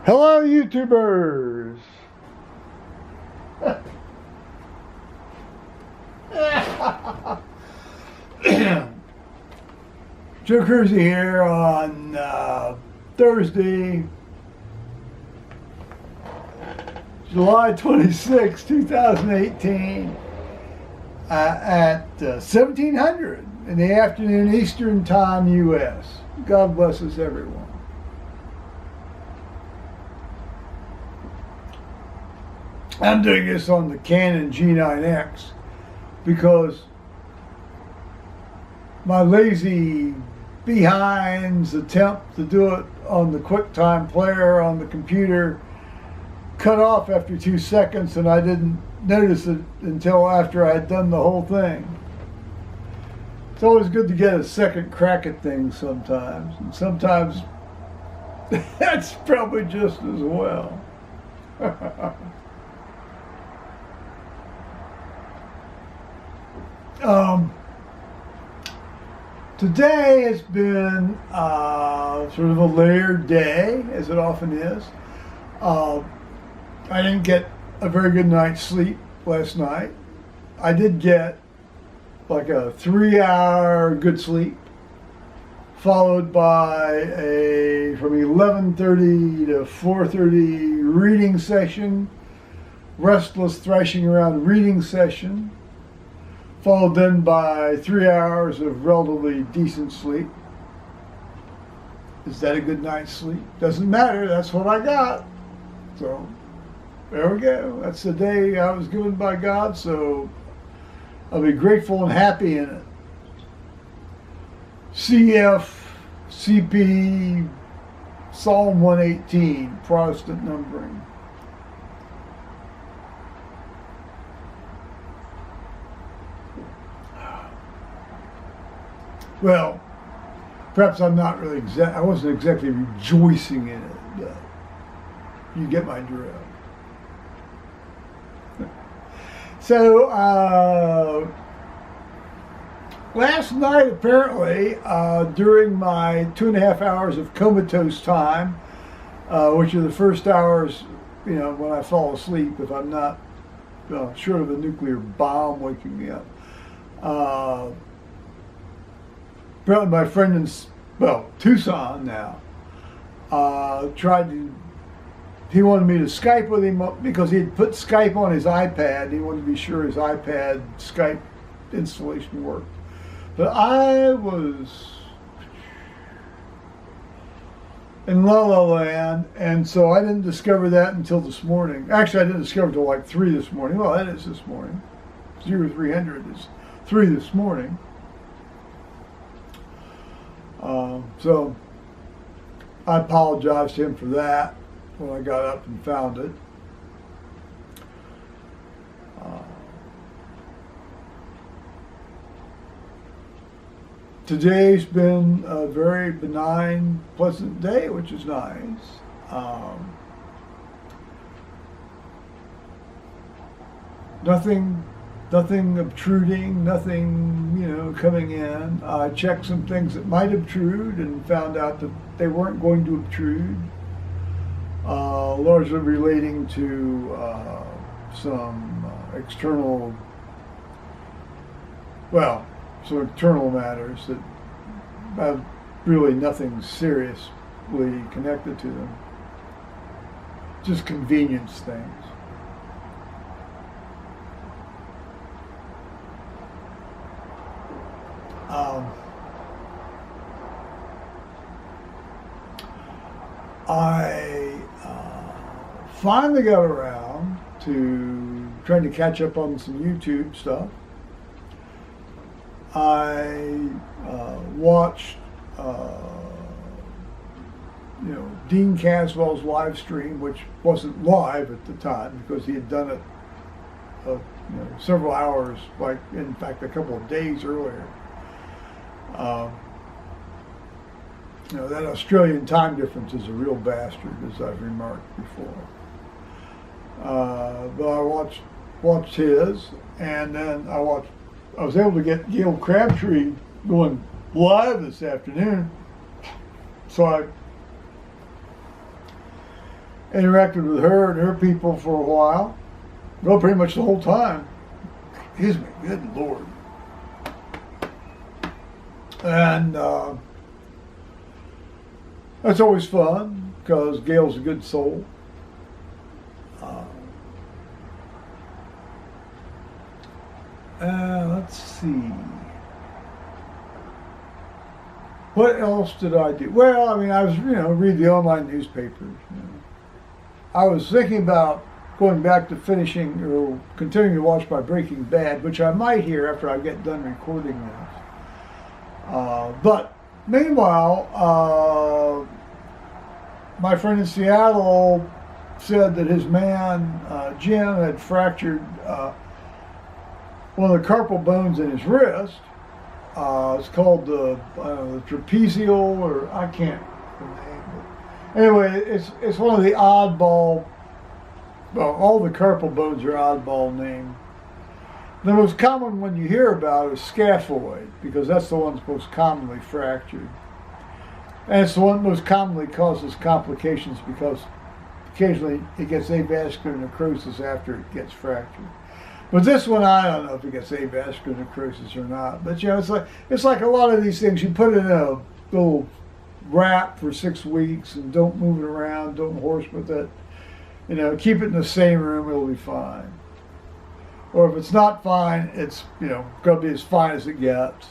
Hello, YouTubers! Joe Kersey here on Thursday, July 26, 2018 at 1700 in the afternoon Eastern Time, U.S. God bless us, everyone. I'm doing this on the Canon G9X because my lazy behind's attempt to do it on the QuickTime player on the computer cut off after 2 seconds, and I didn't notice it until after I had done the whole thing. It's always good to get a second crack at things sometimes, and sometimes that's probably just as well. Today has been sort of a layered day, as it often is. I didn't get a very good night's sleep last night. I did get like a 3-hour good sleep, followed by a from 11:30 to 4:30 reading session, restless thrashing around reading session, followed then by 3 hours of relatively decent sleep. Is that a good night's sleep? Doesn't matter, that's what I got. So, there we go. That's the day I was given by God, so I'll be grateful and happy in it. CF, CP, Psalm 118, Protestant numbering. Well, perhaps I'm not really I wasn't exactly rejoicing in it, but you get my drift. So, last night apparently, during my 2.5 hours of comatose time, which are the first hours, when I fall asleep, if I'm not short of a nuclear bomb waking me up. Apparently my friend in, Tucson now, he wanted me to Skype with him because he had put Skype on his iPad. He wanted to be sure his iPad Skype installation worked. But I was in La La Land, and so I didn't discover that until this morning. Actually, I didn't discover it until like 3 this morning. Well, that is this morning. 0300 is 3 this morning. So I apologized to him for that when I got up and found it. Today's been a very benign, pleasant day, which is nice. Nothing obtruding, nothing, coming in. I checked some things that might obtrude and found out that they weren't going to obtrude, largely relating to some external matters that have really nothing seriously connected to them. Just convenience things. I finally got around to trying to catch up on some YouTube stuff. I watched Dean Caswell's live stream, which wasn't live at the time because he had done it several hours, like in fact a couple of days earlier. That Australian time difference is a real bastard, as I've remarked before. But I watched his, and then I was able to get Gayle Crabtree going live this afternoon. So I interacted with her and her people for a while. Well, pretty much the whole time. Excuse me, good Lord. And that's always fun because Gayle's a good soul. Let's see. What else did I do? Well, I mean, I was, read the online newspapers. I was thinking about going back to finishing or continuing to watch my Breaking Bad, which I might hear after I get done recording this. But meanwhile, my friend in Seattle said that his man, Jim, had fractured one of the carpal bones in his wrist. It's called the trapezial, or I can't remember. Anyway, it's one of the oddball. Well, all the carpal bones are oddball named. The most common one you hear about is scaphoid, because that's the one that's most commonly fractured. And it's the one that most commonly causes complications because occasionally it gets avascular necrosis after it gets fractured. But this one, I don't know if it gets avascular necrosis or not. But it's like a lot of these things. You put it in a little wrap for 6 weeks and don't move it around, don't horse with it. Keep it in the same room, it'll be fine. Or if it's not fine, it's going to be as fine as it gets.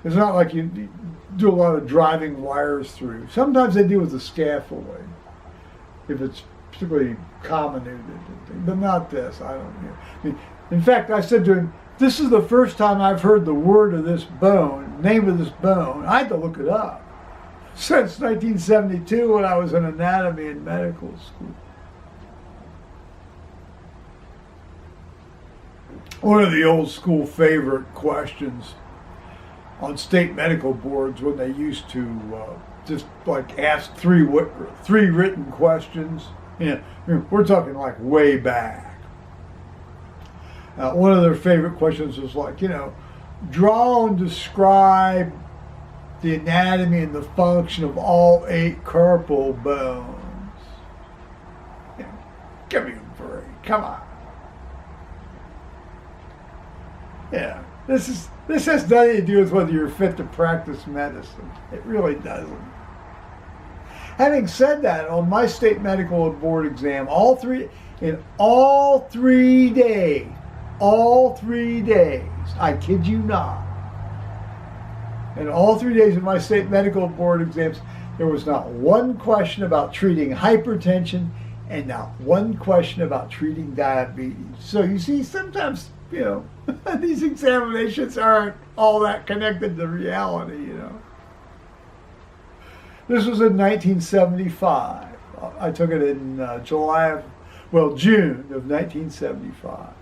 It's not like you do a lot of driving wires through. Sometimes they do with the scaphoid, if it's particularly comminuted, but not this. I don't know. In fact, I said to him, "This is the first time I've heard the word of this bone, name of this bone." I had to look it up. Since 1972, when I was in anatomy in medical school. One of the old school favorite questions on state medical boards when they used to just like ask three written questions. We're talking like way back. One of their favorite questions was like, draw and describe the anatomy and the function of all 8 carpal bones. Give me a break. Come on. Yeah, this has nothing to do with whether you're fit to practice medicine. It really doesn't. Having said that, on my state medical board exam, all 3 days, I kid you not, in all 3 days of my state medical board exams, there was not one question about treating hypertension and not one question about treating diabetes. So you see, sometimes, these examinations aren't all that connected to reality, This was in 1975. I took it in June of 1975.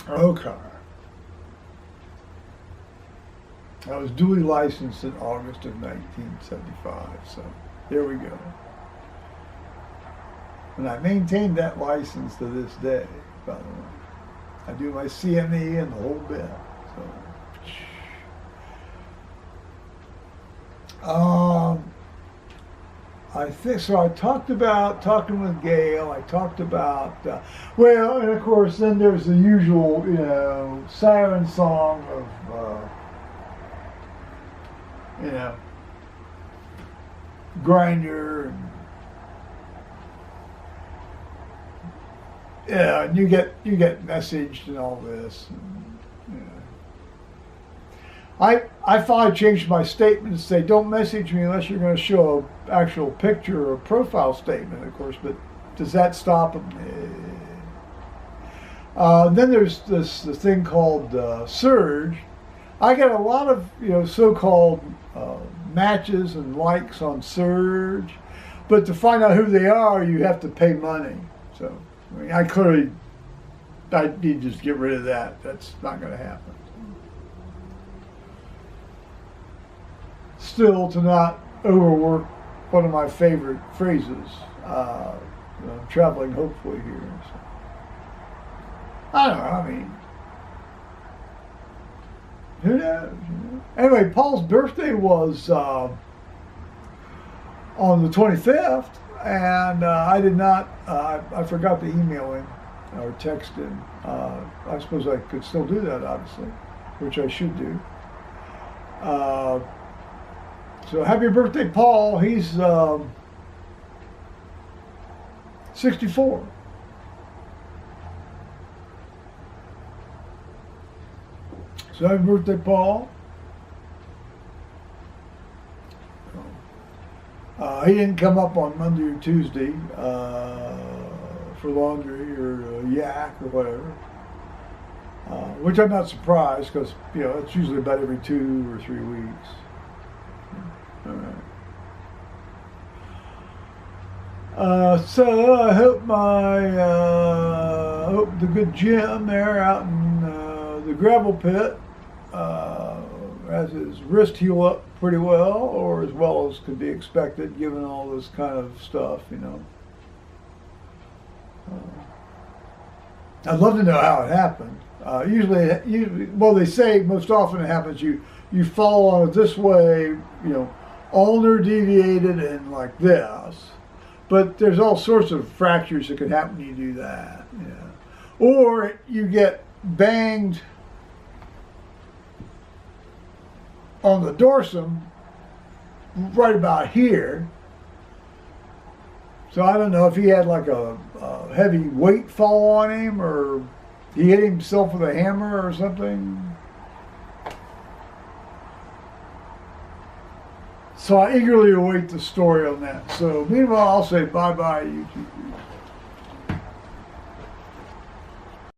Okay. I was duly licensed in August of 1975, so here we go. And I maintained that license to this day, by the way. I do my CME and the whole bit. So, I think so. I talked about talking with Gayle. I talked about and of course, then there's the usual, siren song of, Grinder. And you get messaged and all this. I finally changed my statement to say, don't message me unless you're going to show an actual picture or profile statement, of course, but does that stop them? Then there's this thing called Surge. I get a lot of so-called matches and likes on Surge, but to find out who they are, you have to pay money. So I need to just get rid of that. That's not going to happen. Still, to not overwork one of my favorite phrases, traveling hopefully here. So. I don't know, Who knows? Anyway, Paul's birthday was on the 25th, and I did not. I forgot to email him or text him. I suppose I could still do that, obviously, which I should do. So happy birthday, Paul. He's 64. So happy birthday, Paul. He didn't come up on Monday or Tuesday for laundry or yak or whatever, which I'm not surprised because, you know, it's usually about every 2 or 3 weeks. All right. So I hope I hope the good Jim there out in the gravel pit has his wrist heal up pretty well, or as well as could be expected given all this kind of stuff, you know. I'd love to know how it happened. Usually, well, they say most often it happens you fall on it this way, you know, ulnar deviated and like this. But there's all sorts of fractures that could happen when you do that. Yeah. Or you get banged on the dorsum right about here. So I don't know if he had like a heavy weight fall on him, or he hit himself with a hammer or something. So I eagerly await the story on that. So meanwhile, I'll say bye-bye, YouTube.